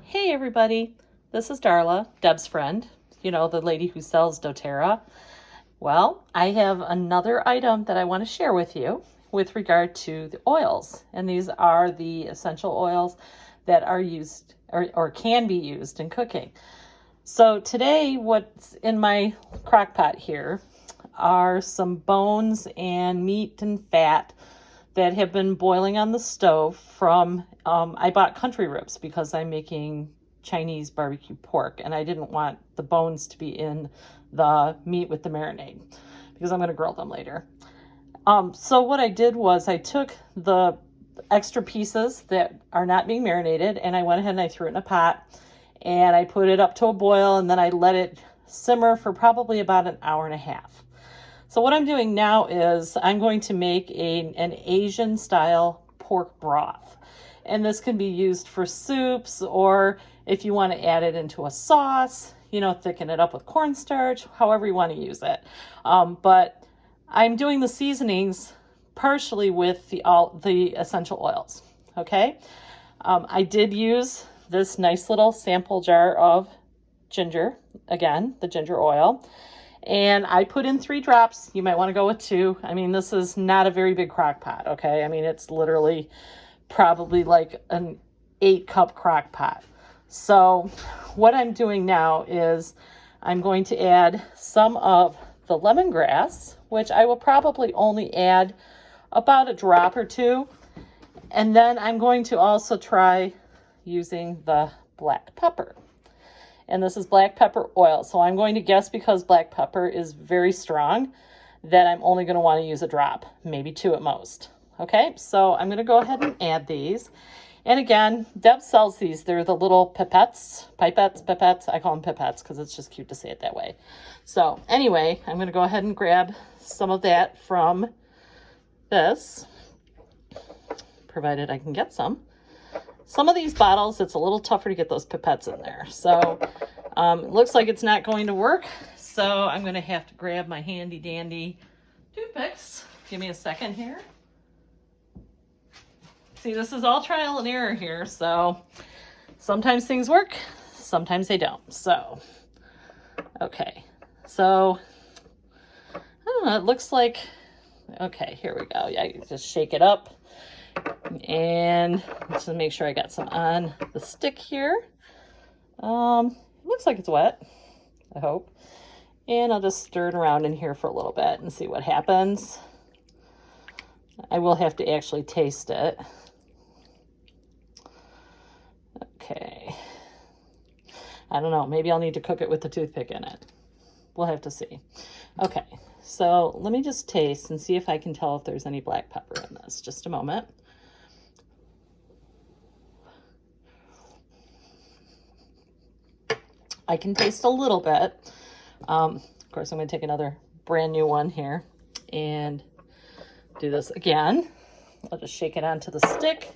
Hey everybody, this is Darla, Deb's friend, the lady who sells Doterra. Well, I have another item that I want to share with you with regard to the oils. And these are the essential oils that are used or can be used in cooking. So today, what's in my crock pot here are some bones and meat and fat that have been boiling on the stove from, I bought country ribs because I'm making Chinese barbecue pork and I didn't want the bones to be in the meat with the marinade because I'm going to grill them later. So what I did was I took the extra pieces that are not being marinated and I went ahead and I threw it in a pot and I put it up to a boil and then I let it simmer for probably about an hour and a half. So what I'm doing now is I'm going to make an Asian style pork broth. And this can be used for soups, or if you want to add it into a sauce, thicken it up with cornstarch, however you want to use it. But I'm doing the seasonings partially with the essential oils, okay? I did use this nice little sample jar of ginger, again, the ginger oil. And I put in 3 drops. You might want to go with 2. I mean, this is not a very big crock pot, okay? I mean, it's literally probably like an 8-cup crock pot. So what I'm doing now is I'm going to add some of the lemongrass, which I will probably only add about a drop or 2. And then I'm going to also try using the black pepper. And this is black pepper oil. So I'm going to guess, because black pepper is very strong, that I'm only going to want to use a drop, maybe 2 at most. Okay, so I'm going to go ahead and add these. And again, Deb sells these. They're the little pipettes. I call them pipettes because it's just cute to say it that way. So anyway, I'm going to go ahead and grab some of that from this, provided I can get some. Some of these bottles, it's a little tougher to get those pipettes in there. So it looks like it's not going to work. So I'm going to have to grab my handy dandy toothpicks. Give me a second here. See, this is all trial and error here. So sometimes things work, sometimes they don't. So, okay. So, I don't know, it looks like, okay, here we go. Yeah, you just shake it up. And just to make sure I got some on the stick here. Looks like it's wet, I hope. And I'll just stir it around in here for a little bit and see what happens. I will have to actually taste it. Okay. I don't know, maybe I'll need to cook it with the toothpick in it. We'll have to see. Okay, so let me just taste and see if I can tell if there's any black pepper in this. Just a moment. I can taste a little bit. Of course, I'm going to take another brand new one here and do this again. I'll just shake it onto the stick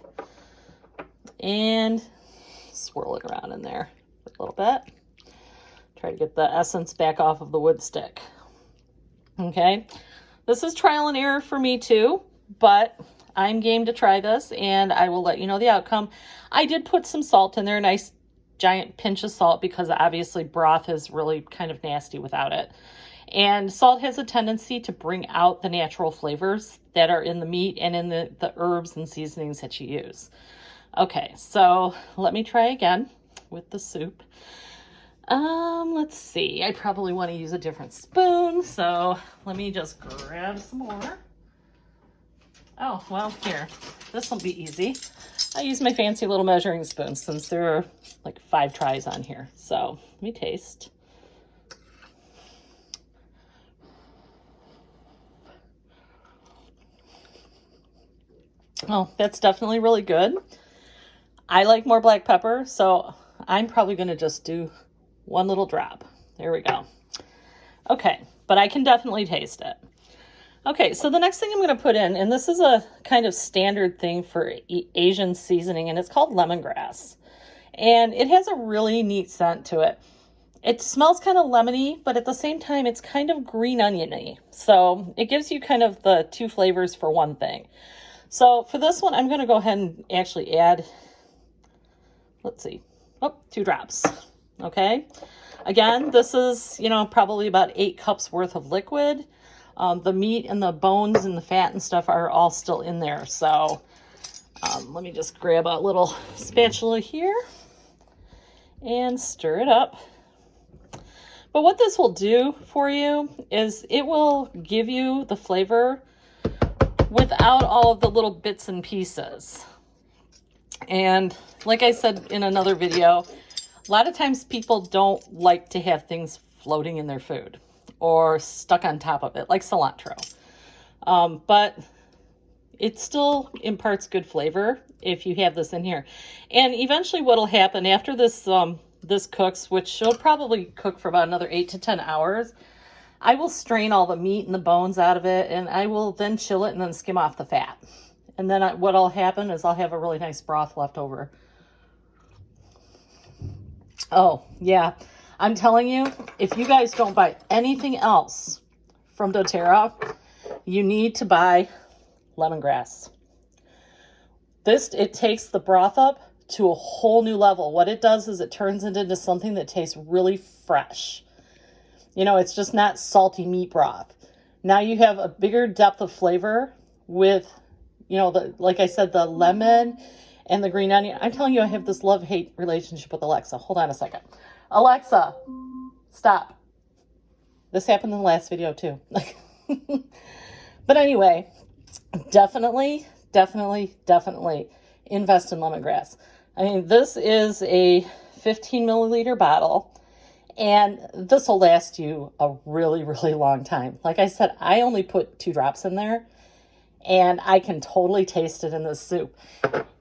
and swirl it around in there a little bit. Try to get the essence back off of the wood stick. Okay, this is trial and error for me too, but I'm game to try this and I will let you know the outcome. I did put some salt in there, a nice giant pinch of salt, because obviously broth is really kind of nasty without it. And salt has a tendency to bring out the natural flavors that are in the meat and in the herbs and seasonings that you use. Okay, so let me try again with the soup. Let's see. I probably want to use a different spoon, so let me just grab some more. Oh, well, here. This will be easy. I use my fancy little measuring spoon since there are like 5 tries on here. So let me taste. Oh, that's definitely really good. I like more black pepper, so I'm probably going to just do 1 little drop. There we go. Okay, but I can definitely taste it. Okay, so the next thing I'm going to put in, and this is a kind of standard thing for Asian seasoning, and it's called lemongrass. And it has a really neat scent to it. It smells kind of lemony, but at the same time, it's kind of green oniony. So it gives you kind of the 2 flavors for one thing. So for this one, I'm going to go ahead and actually add, let's see, Oh, 2 drops. Okay. Again, this is, probably about 8 cups worth of liquid. The meat and the bones and the fat and stuff are all still in there. So let me just grab a little spatula here and stir it up. But what this will do for you is it will give you the flavor without all of the little bits and pieces. And like I said in another video, a lot of times people don't like to have things floating in their food or stuck on top of it, like cilantro. But it still imparts good flavor if you have this in here. And eventually what'll happen after this this cooks, which she'll probably cook for about another 8 to 10 hours, I will strain all the meat and the bones out of it, and I will then chill it and then skim off the fat. And then what'll happen is I'll have a really nice broth left over. Oh, yeah. I'm telling you, if you guys don't buy anything else from Doterra, you need to buy lemongrass. It takes the broth up to a whole new level. What it does is it turns it into something that tastes really fresh. It's just not salty meat broth. Now you have a bigger depth of flavor with, like I said, the lemon and the green onion. I'm telling you, I have this love-hate relationship with Alexa. Hold on a second. Alexa, stop. This happened in the last video too. But anyway, definitely invest in lemongrass. I mean, this is a 15 milliliter bottle, and this will last you a really, really long time. Like I said, I only put 2 drops in there, and I can totally taste it in this soup.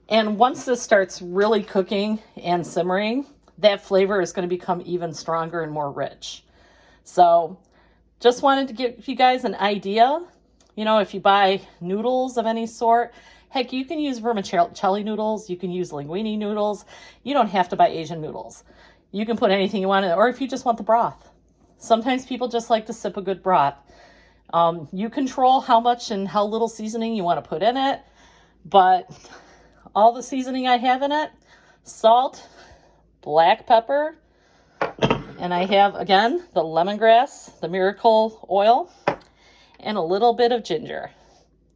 And once this starts really cooking and simmering, that flavor is going to become even stronger and more rich. So just wanted to give you guys an idea. If you buy noodles of any sort, heck, you can use vermicelli noodles. You can use linguine noodles. You don't have to buy Asian noodles. You can put anything you want in it, or if you just want the broth. Sometimes people just like to sip a good broth. You control how much and how little seasoning you want to put in it, but all the seasoning I have in it, salt, black pepper, and I have, again, the lemongrass, the miracle oil, and a little bit of ginger.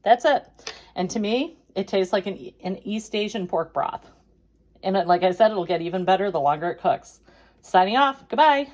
That's it. And to me, it tastes like an East Asian pork broth. And like I said, it'll get even better the longer it cooks. Signing off. Goodbye.